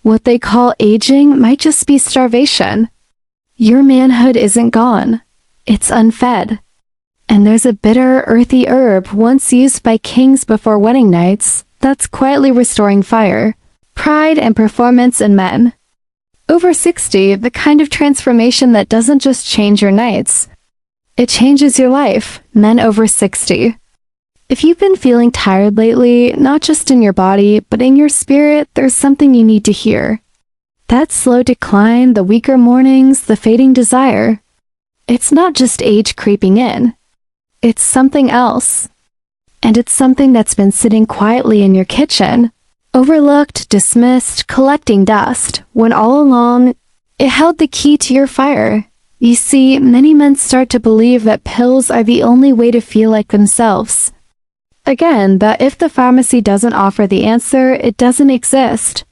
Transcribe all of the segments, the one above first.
What they call aging might just be starvation. Your manhood isn't gone. It's unfed. And there's a bitter, earthy herb once used by kings before wedding nights that's quietly restoring fire, pride, and performance in men. Over 60, the kind of transformation that doesn't just change your nights. It changes your life, men over 60. If you've been feeling tired lately, not just in your body, but in your spirit, there's something you need to hear. That slow decline, the weaker mornings, the fading desire. It's not just age creeping in. It's something else. And it's something that's been sitting quietly in your kitchen, overlooked, dismissed, collecting dust, when all along, it held the key to your fire. You see, many men start to believe that pills are the only way to feel like themselves. Again, that if the pharmacy doesn't offer the answer, it doesn't exist.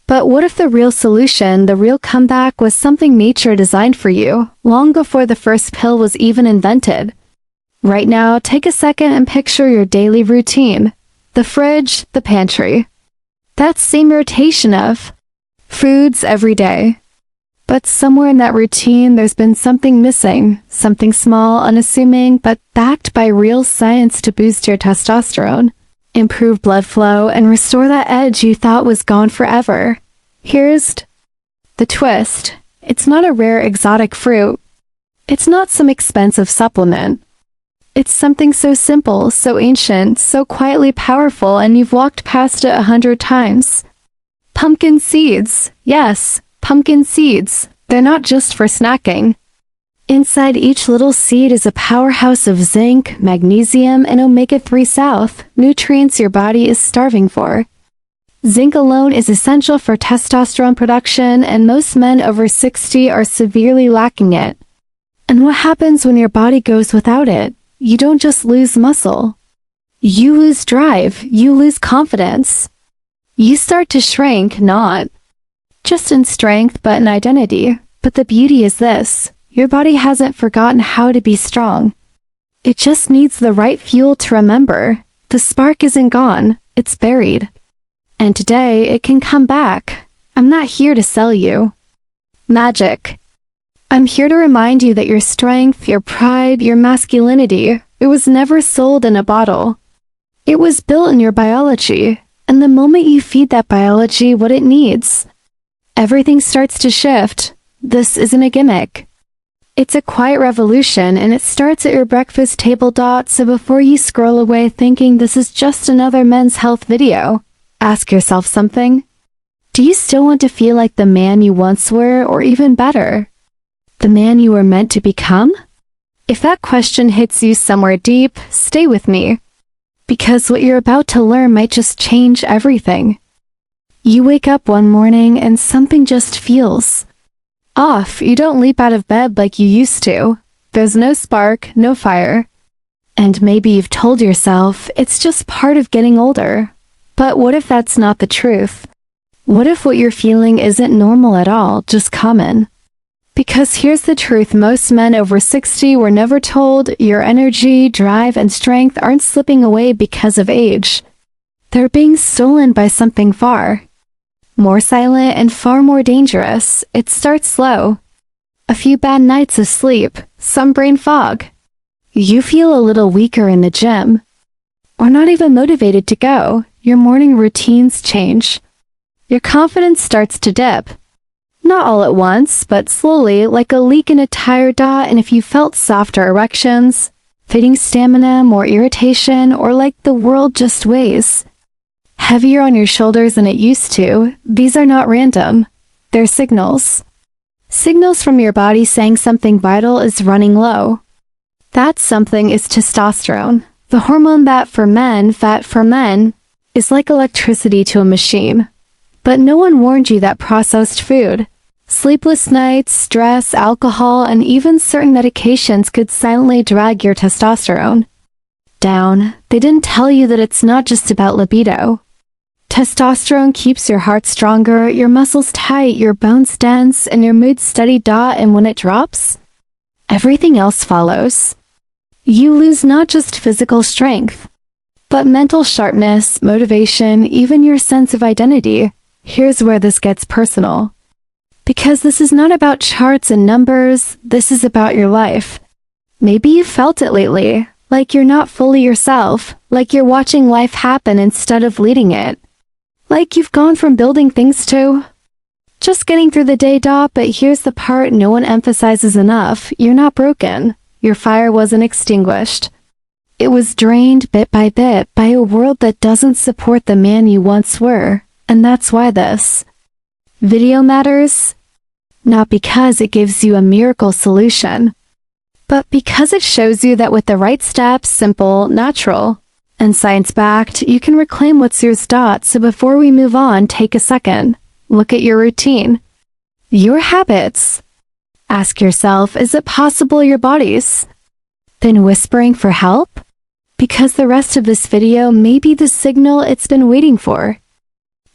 But what if the real solution, the real comeback, was something nature designed for you, long before the first pill was even invented? Right now, take a second and picture your daily routine. The fridge, the pantry. That same rotation of foods every day. But somewhere in that routine, there's been something missing, something small, unassuming, but backed by real science to boost your testosterone, improve blood flow, and restore that edge you thought was gone forever. Here's the twist. It's not a rare exotic fruit. It's not some expensive supplement. It's something so simple, so ancient, so quietly powerful, and you've walked past it 100 times. Pumpkin seeds. Yes. Pumpkin seeds. They're not just for snacking. Inside each little seed is a powerhouse of zinc, magnesium, and omega-3 south, nutrients your body is starving for. Zinc alone is essential for testosterone production, and most men over 60 are severely lacking it. And what happens when your body goes without it? You don't just lose muscle. You lose drive. You lose confidence. You start to shrink, not just in strength, but in identity. But the beauty is this. Your body hasn't forgotten how to be strong. It just needs the right fuel to remember. The spark isn't gone. It's buried. And today, it can come back. I'm not here to sell you magic. I'm here to remind you that your strength, your pride, your masculinity, it was never sold in a bottle. It was built in your biology. And the moment you feed that biology what it needs, everything starts to shift. This isn't a gimmick. It's a quiet revolution, and it starts at your breakfast table. So before you scroll away thinking this is just another men's health video, ask yourself something. Do you still want to feel like the man you once were, or even better, the man you were meant to become? If that question hits you somewhere deep, stay with me. Because what you're about to learn might just change everything. You wake up one morning and something just feels off. You don't leap out of bed like you used to. There's no spark, no fire. And maybe you've told yourself it's just part of getting older. But what if that's not the truth? What if what you're feeling isn't normal at all, just common? Because here's the truth, most men over 60 were never told your energy, drive, and strength aren't slipping away because of age. They're being stolen by something far more silent and far more dangerous. It starts slow. A few bad nights of sleep, some brain fog. You feel a little weaker in the gym, or not even motivated to go. Your morning routines change. Your confidence starts to dip. Not all at once, but slowly, like a leak in a tire. And if you felt softer erections, fading stamina, more irritation, or like the world just weighs heavier on your shoulders than it used to, these are not random. They're signals. Signals from your body saying something vital is running low. That something is testosterone, the hormone that for men, is like electricity to a machine. But no one warned you that processed food, sleepless nights, stress, alcohol, and even certain medications could silently drag your testosterone down. They didn't tell you that it's not just about libido. Testosterone keeps your heart stronger, your muscles tight, your bones dense, and your mood steady. And when it drops, everything else follows. You lose not just physical strength, but mental sharpness, motivation, even your sense of identity. Here's where this gets personal. Because this is not about charts and numbers, this is about your life. Maybe you felt it lately, like you're not fully yourself, like you're watching life happen instead of leading it. Like you've gone from building things to just getting through the day. But here's the part no one emphasizes enough. You're not broken. Your fire wasn't extinguished. It was drained bit by a world that doesn't support the man you once were. And that's why this video matters. Not because it gives you a miracle solution, but because it shows you that with the right steps, simple, natural, and science-backed, you can reclaim what's yours. So before we move on, take a second. Look at your routine, your habits. Ask yourself, is it possible your body's been whispering for help? Because the rest of this video may be the signal it's been waiting for.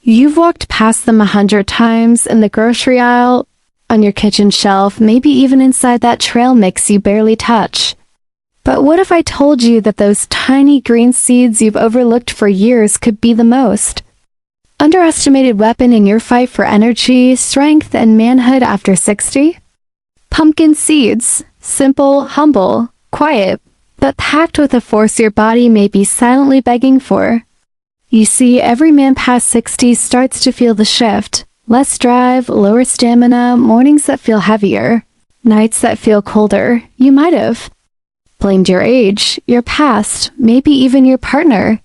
You've walked past them 100 times in the grocery aisle, on your kitchen shelf, maybe even inside that trail mix you barely touch. But what if I told you that those tiny green seeds you've overlooked for years could be the most underestimated weapon in your fight for energy, strength, and manhood after 60? Pumpkin seeds. Simple, humble, quiet, but packed with a force your body may be silently begging for. You see, every man past 60 starts to feel the shift. Less drive, lower stamina, mornings that feel heavier, nights that feel colder. You might have blamed your age, your past, maybe even your partner.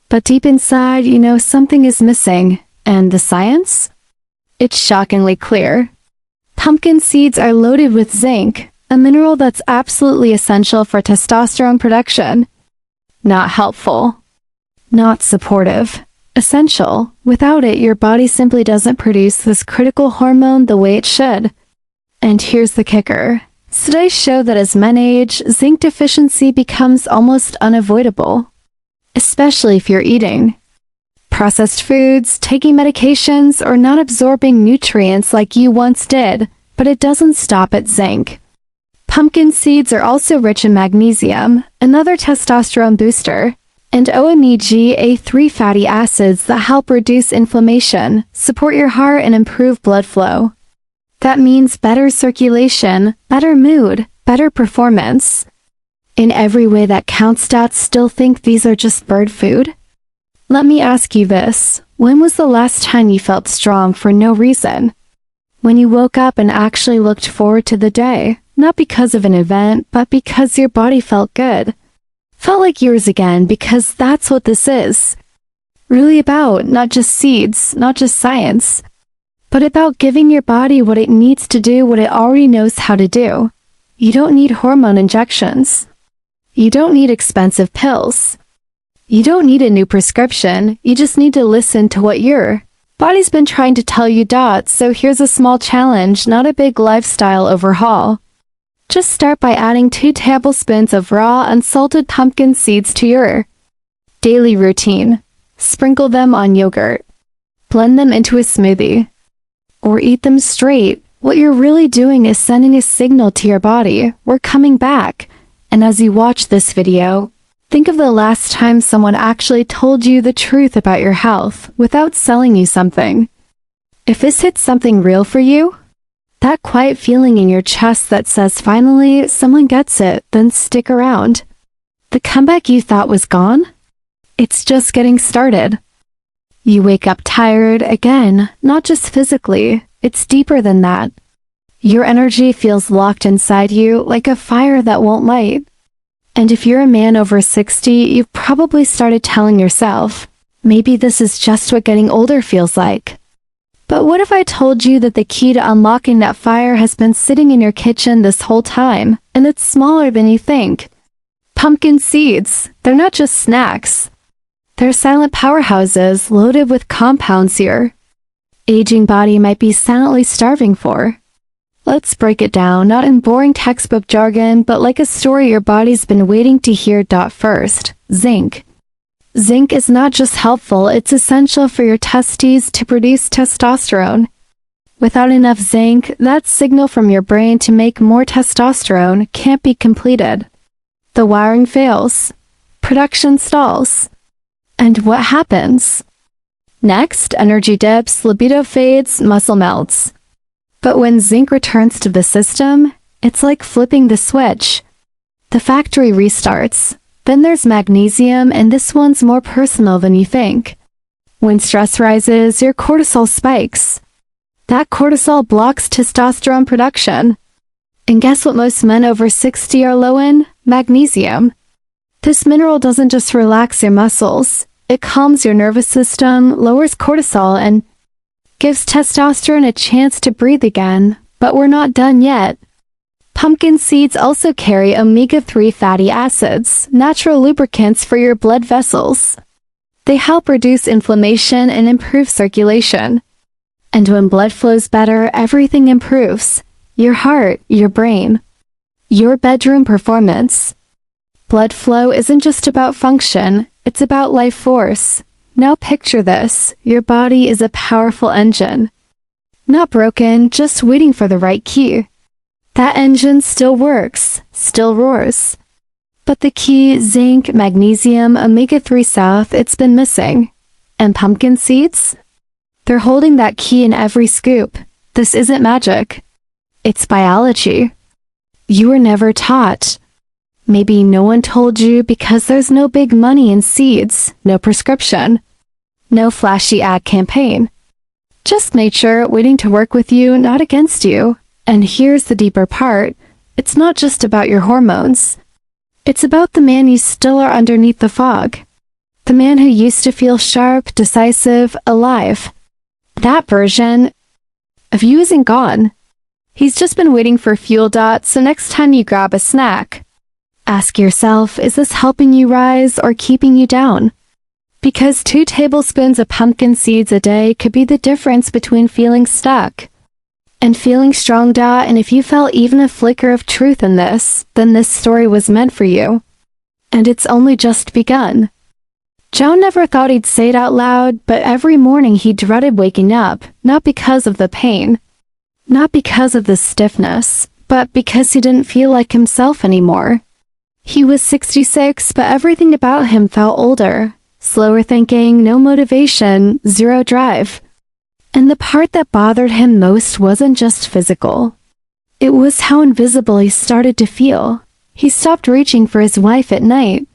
But deep inside, you know something is missing. And the science? It's shockingly clear. Pumpkin seeds are loaded with zinc, a mineral that's absolutely essential for testosterone production. Not helpful. Not supportive. Essential. Without it, your body simply doesn't produce this critical hormone the way it should. And here's the kicker. Studies show that as men age, zinc deficiency becomes almost unavoidable. Especially if you're eating processed foods, taking medications, or not absorbing nutrients like you once did. But it doesn't stop at zinc. Pumpkin seeds are also rich in magnesium, another testosterone booster, and omega-3 fatty acids that help reduce inflammation, support your heart, and improve blood flow. That means better circulation, better mood, better performance. In every way that counts. Still think these are just bird food? Let me ask you this. When was the last time you felt strong for no reason? When you woke up and actually looked forward to the day, not because of an event, but because your body felt good. Felt like yours again, because that's what this is really about. Not just seeds, not just science, but about giving your body what it needs to do what it already knows how to do. You don't need hormone injections. You don't need expensive pills. You don't need a new prescription. You just need to listen to what your body's been trying to tell you. So here's a small challenge, not a big lifestyle overhaul. Just start by adding 2 tablespoons of raw, unsalted pumpkin seeds to your daily routine. Sprinkle them on yogurt. Blend them into a smoothie. Or eat them straight. What you're really doing is sending a signal to your body, we're coming back. And as you watch this video, think of the last time someone actually told you the truth about your health without selling you something. If this hits something real for you, that quiet feeling in your chest that says finally someone gets it, then stick around. The comeback you thought was gone? It's just getting started. You wake up tired again, not just physically, it's deeper than that. Your energy feels locked inside you like a fire that won't light. And if you're a man over 60, you've probably started telling yourself, maybe this is just what getting older feels like. But what if I told you that the key to unlocking that fire has been sitting in your kitchen this whole time, and it's smaller than you think? Pumpkin seeds, they're not just snacks. They're silent powerhouses loaded with compounds your aging body might be silently starving for. Let's break it down, not in boring textbook jargon, but like a story your body's been waiting to hear. First, zinc. Zinc is not just helpful, it's essential for your testes to produce testosterone. Without enough zinc, that signal from your brain to make more testosterone can't be completed. The wiring fails. Production stalls. And what happens? Next, energy dips, libido fades, muscle melts. But when zinc returns to the system, it's like flipping the switch. The factory restarts. Then there's magnesium, and this one's more personal than you think. When stress rises, your cortisol spikes. That cortisol blocks testosterone production. And guess what most men over 60 are low in? Magnesium. This mineral doesn't just relax your muscles. It calms your nervous system, lowers cortisol, and gives testosterone a chance to breathe again. But we're not done yet. Pumpkin seeds also carry omega-3 fatty acids, natural lubricants for your blood vessels. They help reduce inflammation and improve circulation. And when blood flows better, everything improves. Your heart, your brain, your bedroom performance. Blood flow isn't just about function, it's about life force. Now picture this, your body is a powerful engine. Not broken, just waiting for the right key. That engine still works, still roars. But the key, zinc, magnesium, omega-3 south, it's been missing. And pumpkin seeds? They're holding that key in every scoop. This isn't magic. It's biology. You were never taught. Maybe no one told you because there's no big money in seeds, no prescription, no flashy ad campaign. Just nature waiting to work with you, not against you. And here's the deeper part. It's not just about your hormones. It's about the man you still are underneath the fog. The man who used to feel sharp, decisive, alive. That version of you isn't gone. He's just been waiting for fuel dots, so next time you grab a snack, ask yourself, is this helping you rise or keeping you down? Because 2 tablespoons of pumpkin seeds a day could be the difference between feeling stuck and feeling strong. And if you felt even a flicker of truth in this, then this story was meant for you. And it's only just begun. Joe never thought he'd say it out loud, but every morning he dreaded waking up, not because of the pain, not because of the stiffness, but because he didn't feel like himself anymore. He was 66, but everything about him felt older. Slower thinking, no motivation, zero drive. And the part that bothered him most wasn't just physical. It was how invisible he started to feel. He stopped reaching for his wife at night.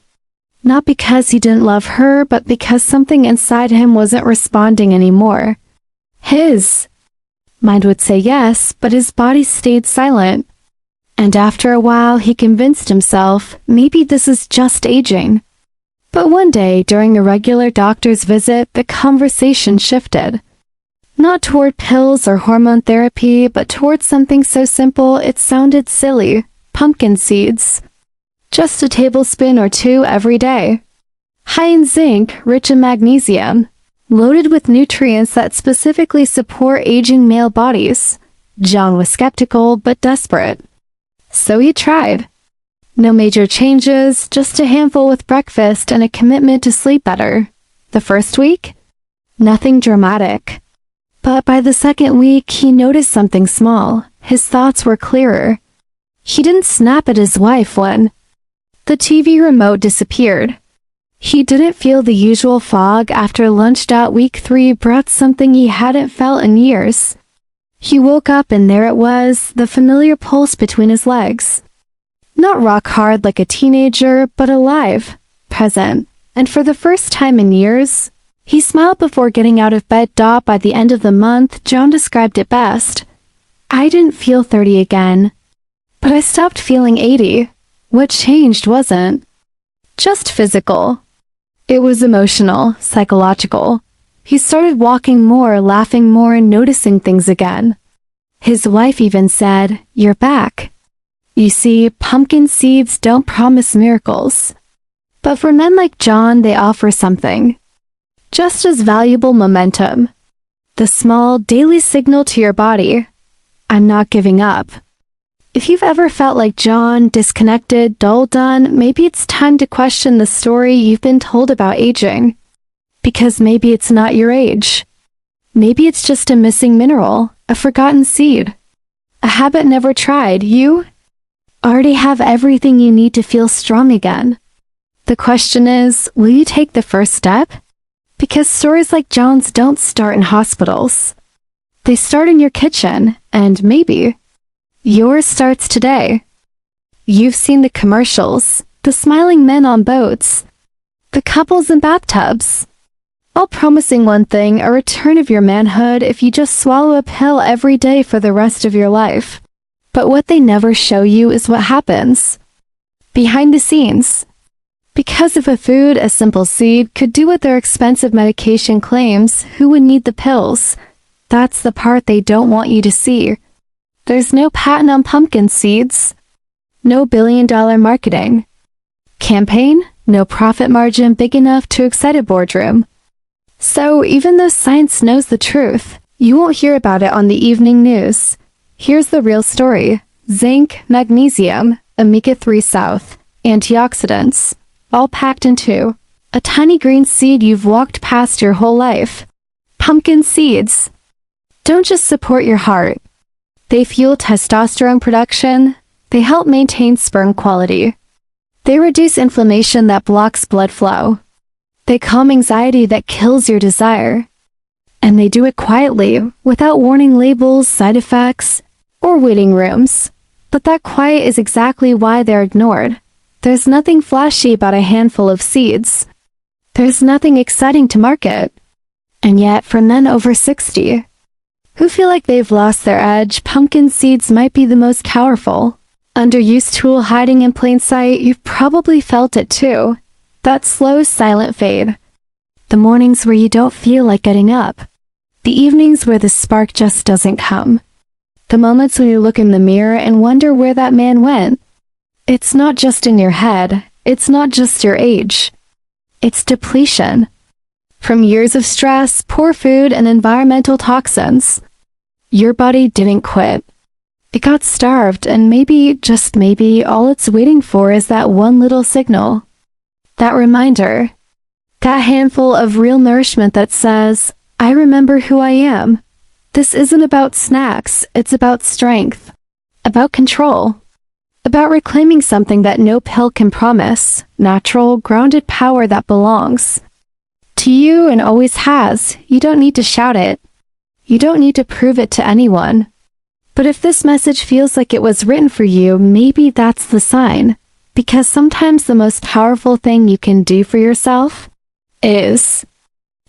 Not because he didn't love her, but because something inside him wasn't responding anymore. His mind would say yes, but his body stayed silent. And after a while, he convinced himself, maybe this is just aging. But one day, during a regular doctor's visit, the conversation shifted. Not toward pills or hormone therapy, but toward something so simple it sounded silly. Pumpkin seeds. Just a tablespoon or 2 every day. High in zinc, rich in magnesium. Loaded with nutrients that specifically support aging male bodies. John was skeptical but desperate. So he tried. No major changes, just a handful with breakfast and a commitment to sleep better. The first week? Nothing dramatic. But by the second week, he noticed something small. His thoughts were clearer. He didn't snap at his wife when the TV remote disappeared. He didn't feel the usual fog after lunch. Week 3 brought something he hadn't felt in years. He woke up and there it was, the familiar pulse between his legs. Not rock hard like a teenager, but alive, present, and for the first time in years, he smiled before getting out of bed. By the end of the month, John described it best. I didn't feel 30 again, but I stopped feeling 80. What changed wasn't just physical. It was emotional, psychological. He started walking more, laughing more, and noticing things again. His wife even said, "You're back." You see, pumpkin seeds don't promise miracles. But for men like John, they offer something just as valuable: momentum. The small, daily signal to your body, I'm not giving up. If you've ever felt like John, disconnected, dull, done, maybe it's time to question the story you've been told about aging. Because maybe it's not your age. Maybe it's just a missing mineral, a forgotten seed, a habit never tried. You already have everything you need to feel strong again. The question is, will you take the first step? Because stories like John's don't start in hospitals. They start in your kitchen, and maybe yours starts today. You've seen the commercials, the smiling men on boats, the couples in bathtubs, all promising one thing, a return of your manhood if you just swallow a pill every day for the rest of your life. But what they never show you is what happens behind the scenes. Because if a food as simple seed could do what their expensive medication claims, who would need the pills? That's the part they don't want you to see. There's no patent on pumpkin seeds, no billion-dollar marketing campaign, no profit margin big enough to excite a boardroom. So even though science knows the truth, you won't hear about it on the evening news. Here's the real story. Zinc, magnesium, omega-3 south, antioxidants, all packed into a tiny green seed you've walked past your whole life. Pumpkin seeds don't just support your heart. They fuel testosterone production. They help maintain sperm quality. They reduce inflammation that blocks blood flow. They calm anxiety that kills your desire. And they do it quietly, without warning labels, side effects, or waiting rooms. But that quiet is exactly why they're ignored. There's nothing flashy about a handful of seeds. There's nothing exciting to market. And yet, for men over 60, who feel like they've lost their edge, pumpkin seeds might be the most powerful. Underused tool hiding in plain sight, you've probably felt it too. That slow, silent fade. The mornings where you don't feel like getting up. The evenings where the spark just doesn't come. The moments when you look in the mirror and wonder where that man went. It's not just in your head. It's not just your age. It's depletion. From years of stress, poor food, and environmental toxins. Your body didn't quit. It got starved, and maybe, just maybe, all it's waiting for is that one little signal. That reminder. That handful of real nourishment that says, I remember who I am. This isn't about snacks, it's about strength. About control. About reclaiming something that no pill can promise. Natural, grounded power that belongs to you and always has. You don't need to shout it. You don't need to prove it to anyone. But if this message feels like it was written for you, maybe that's the sign. Because sometimes the most powerful thing you can do for yourself is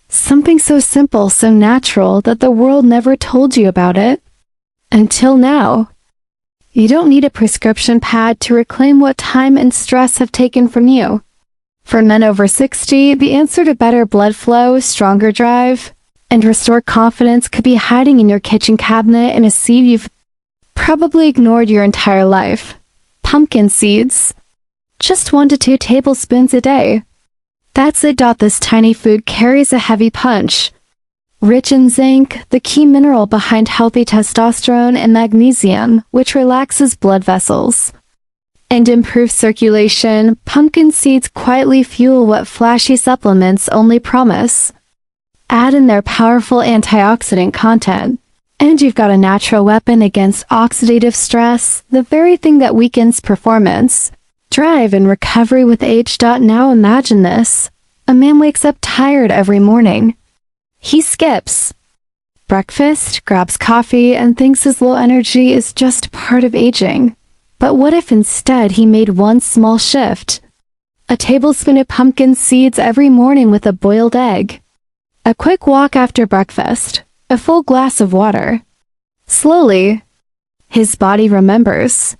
something so simple, so natural that the world never told you about it. Until now. You don't need a prescription pad to reclaim what time and stress have taken from you. For men over 60, the answer to better blood flow, stronger drive, and restored confidence could be hiding in your kitchen cabinet in a seed you've probably ignored your entire life. Pumpkin seeds. Just 1 to 2 tablespoons a day. That's it. This tiny food carries a heavy punch. Rich in zinc, the key mineral behind healthy testosterone, and magnesium, which relaxes blood vessels and improves circulation, pumpkin seeds quietly fuel what flashy supplements only promise. Add in their powerful antioxidant content, and you've got a natural weapon against oxidative stress, the very thing that weakens performance, drive, and recovery with age. Now imagine this. A man wakes up tired every morning. He skips breakfast, grabs coffee, and thinks his low energy is just part of aging. But what if instead he made one small shift? A tablespoon of pumpkin seeds every morning with a boiled egg. A quick walk after breakfast. A full glass of water. Slowly, his body remembers.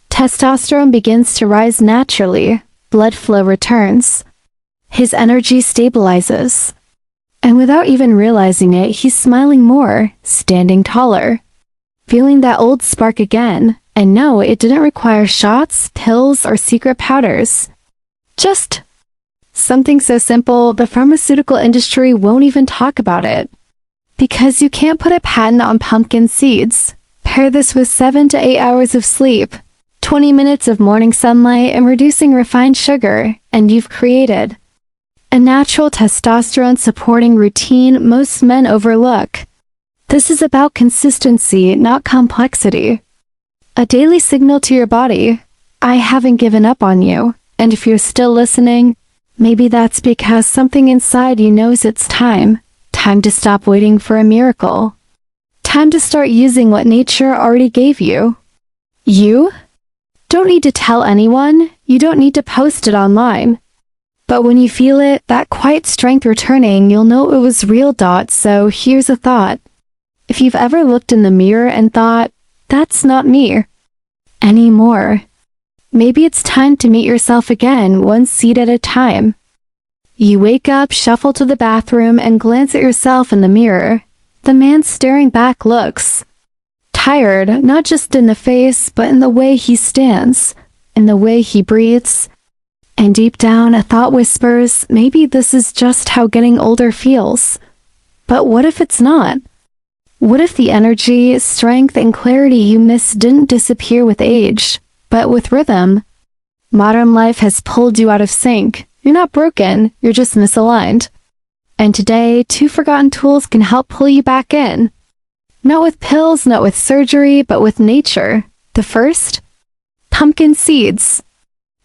Testosterone begins to rise naturally. Blood flow returns. His energy stabilizes. And without even realizing it, he's smiling more, standing taller, feeling that old spark again. And no, it didn't require shots, pills, or secret powders. Just something so simple, the pharmaceutical industry won't even talk about it. Because you can't put a patent on pumpkin seeds. Pair this with 7 to 8 hours of sleep, 20 minutes of morning sunlight, and reducing refined sugar, and you've created a natural testosterone-supporting routine most men overlook. This is about consistency, not complexity. A daily signal to your body, I haven't given up on you, and if you're still listening, Maybe that's because something inside you knows it's time. Time to stop waiting for a miracle. Time to start using what nature already gave you. You don't need to tell anyone, you don't need to post it online. But when you feel it, that quiet strength returning, you'll know it was real. So here's a thought. If you've ever looked in the mirror and thought, that's not me anymore, maybe it's time to meet yourself again, one seed at a time. You wake up, shuffle to the bathroom, and glance at yourself in the mirror. The man staring back looks tired, not just in the face, but in the way he stands, in the way he breathes. And deep down, a thought whispers, maybe this is just how getting older feels. But what if it's not? What if the energy, strength, and clarity you miss didn't disappear with age, but with rhythm? Modern life has pulled you out of sync. You're not broken, you're just misaligned. And today, 2 forgotten tools can help pull you back in. Not with pills, not with surgery, but with nature. The first? Pumpkin seeds.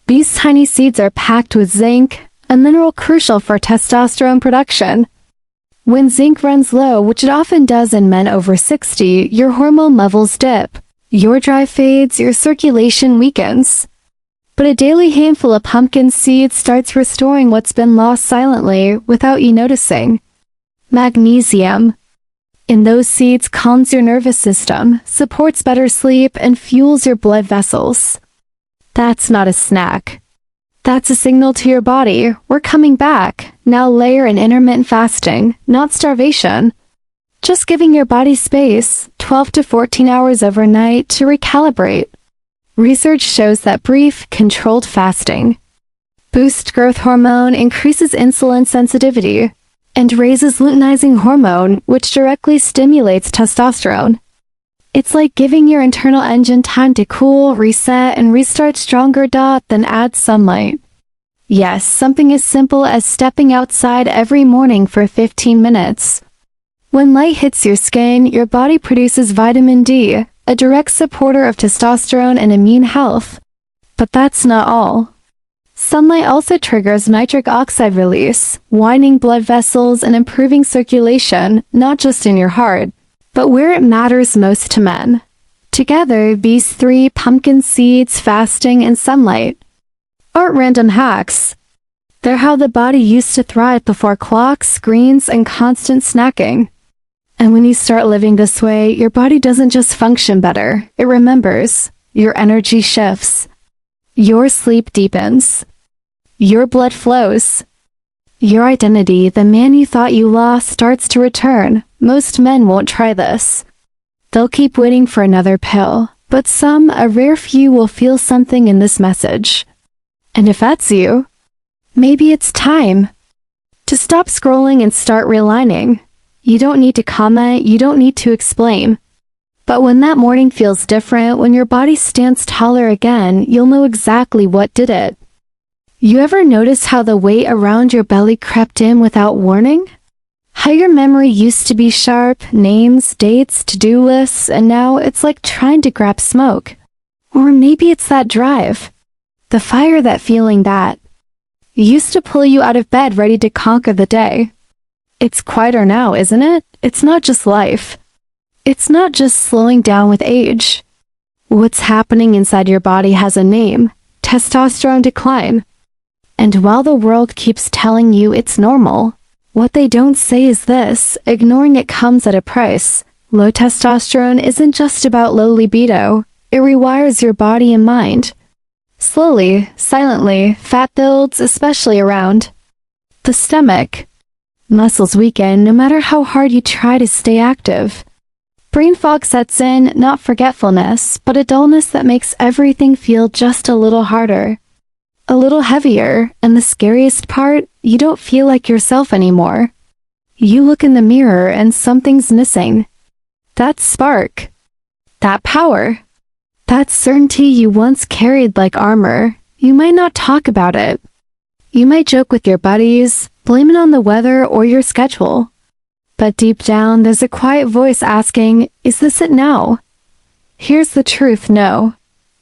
These tiny seeds are packed with zinc, a mineral crucial for testosterone production. When zinc runs low, which it often does in men over 60, your hormone levels dip. Your drive fades, your circulation weakens. But a daily handful of pumpkin seeds starts restoring what's been lost silently without you noticing. Magnesium in those seeds calms your nervous system, supports better sleep, and fuels your blood vessels. That's not a snack. That's a signal to your body, we're coming back. Now layer in intermittent fasting, not starvation. Just giving your body space, 12 to 14 hours overnight, to recalibrate. Research shows that brief, controlled fasting boosts growth hormone, increases insulin sensitivity, and raises luteinizing hormone, which directly stimulates testosterone. It's like giving your internal engine time to cool, reset, and restart stronger. Then add sunlight. Yes, something as simple as stepping outside every morning for 15 minutes. When light hits your skin, your body produces vitamin D, a direct supporter of testosterone and immune health. But that's not all. Sunlight also triggers nitric oxide release, widening blood vessels and improving circulation, not just in your heart, but where it matters most to men. Together, these 3, pumpkin seeds, fasting, and sunlight, aren't random hacks. They're how the body used to thrive before clocks, screens, and constant snacking. And when you start living this way, your body doesn't just function better, it remembers. Your energy shifts. Your sleep deepens. Your blood flows. Your identity, the man you thought you lost, starts to return. Most men won't try this. They'll keep waiting for another pill, but some, a rare few, will feel something in this message. And if that's you, maybe it's time to stop scrolling and start realigning. You don't need to comment, you don't need to explain. But when that morning feels different, when your body stands taller again, you'll know exactly what did it. You ever notice how the weight around your belly crept in without warning? How your memory used to be sharp, names, dates, to-do lists, and now it's like trying to grab smoke. Or maybe it's that drive. The fire, that feeling that used to pull you out of bed ready to conquer the day. It's quieter now, isn't it? It's not just life. It's not just slowing down with age. What's happening inside your body has a name: testosterone decline. And while the world keeps telling you it's normal, what they don't say is this: ignoring it comes at a price. Low testosterone isn't just about low libido, it rewires your body and mind. Slowly, silently, fat builds, especially around the stomach. Muscles weaken no matter how hard you try to stay active. Brain fog sets in, not forgetfulness, but a dullness that makes everything feel just a little harder, a little heavier, and the scariest part, you don't feel like yourself anymore. You look in the mirror and something's missing. That spark, that power, that certainty you once carried like armor. You might not talk about it. You might joke with your buddies, blame it on the weather or your schedule. But deep down, there's a quiet voice asking, is this it now? Here's the truth: no,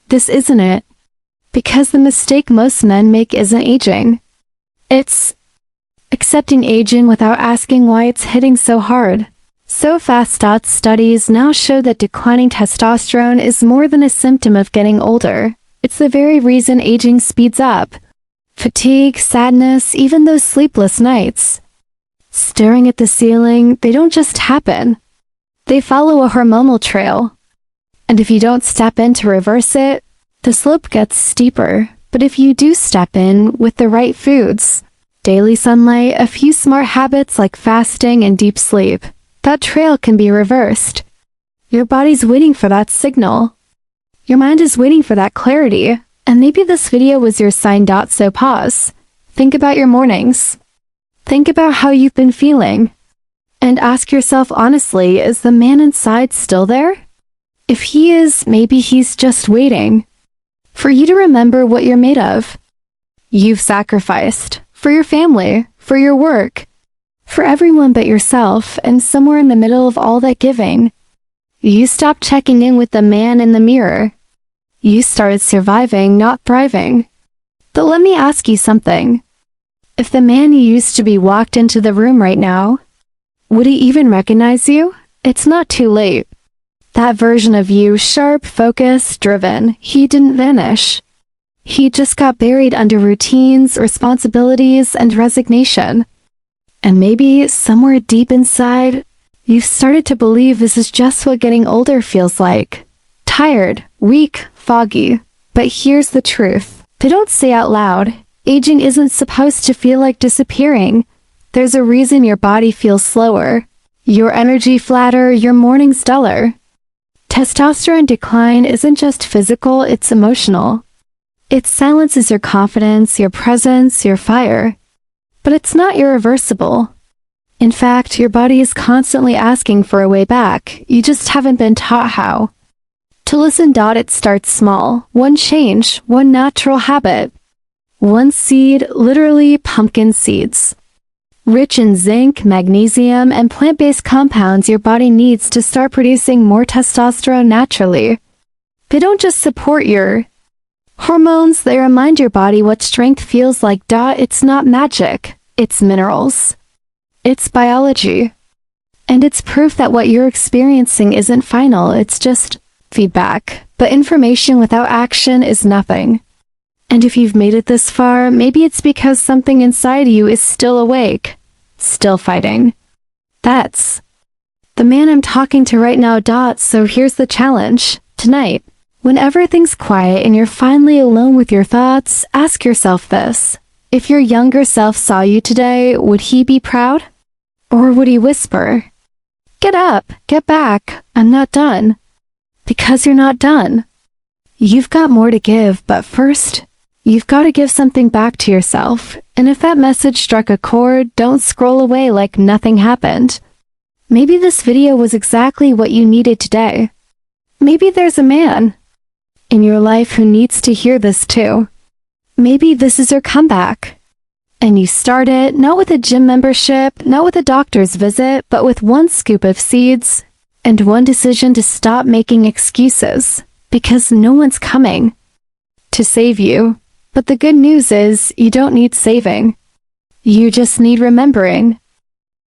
this isn't it. Because the mistake most men make isn't aging. It's accepting aging without asking why it's hitting so hard. So fast. Studies now show that declining testosterone is more than a symptom of getting older. It's the very reason aging speeds up. Fatigue, sadness, even those sleepless nights. Staring at the ceiling, they don't just happen. They follow a hormonal trail. And if you don't step in to reverse it, the slope gets steeper. But if you do step in with the right foods, daily sunlight, a few smart habits like fasting and deep sleep, that trail can be reversed. Your body's waiting for that signal. Your mind is waiting for that clarity. And maybe this video was your sign. So pause. Think about your mornings. Think about how you've been feeling. And ask yourself honestly, is the man inside still there? If he is, maybe he's just waiting for you to remember what you're made of. You've sacrificed for your family, for your work, for everyone but yourself, and somewhere in the middle of all that giving, you stopped checking in with the man in the mirror. You started surviving, not thriving. But let me ask you something. If the man you used to be walked into the room right now, would he even recognize you? It's not too late. That version of you, sharp, focused, driven, he didn't vanish. He just got buried under routines, responsibilities, and resignation. And maybe, somewhere deep inside, you've started to believe this is just what getting older feels like. Tired, weak, foggy. But here's the truth. They don't say out loud. Aging isn't supposed to feel like disappearing. There's a reason your body feels slower, your energy flatter, your mornings duller. Testosterone decline isn't just physical, it's emotional. It silences your confidence, your presence, your fire. But it's not irreversible. In fact, your body is constantly asking for a way back. You just haven't been taught how. To listen. It starts small. One change, one natural habit. One seed, literally pumpkin seeds. Rich in zinc, magnesium, and plant-based compounds your body needs to start producing more testosterone naturally. They don't just support your hormones, they remind your body what strength feels like. It's not magic, it's minerals. It's biology. And it's proof that what you're experiencing isn't final, it's just feedback. But information without action is nothing. And if you've made it this far, maybe it's because something inside you is still awake, still fighting. That's the man I'm talking to right now. So here's the challenge. Tonight, when everything's quiet and you're finally alone with your thoughts, ask yourself this. If your younger self saw you today, would he be proud? Or would he whisper, "Get up, get back, I'm not done." Because you're not done. You've got more to give, but first, you've got to give something back to yourself. And if that message struck a chord, don't scroll away like nothing happened. Maybe this video was exactly what you needed today. Maybe there's a man in your life who needs to hear this too. Maybe this is your comeback. And you start it not with a gym membership, not with a doctor's visit, but with one scoop of seeds and one decision to stop making excuses, because no one's coming to save you. But the good news is, you don't need saving. You just need remembering.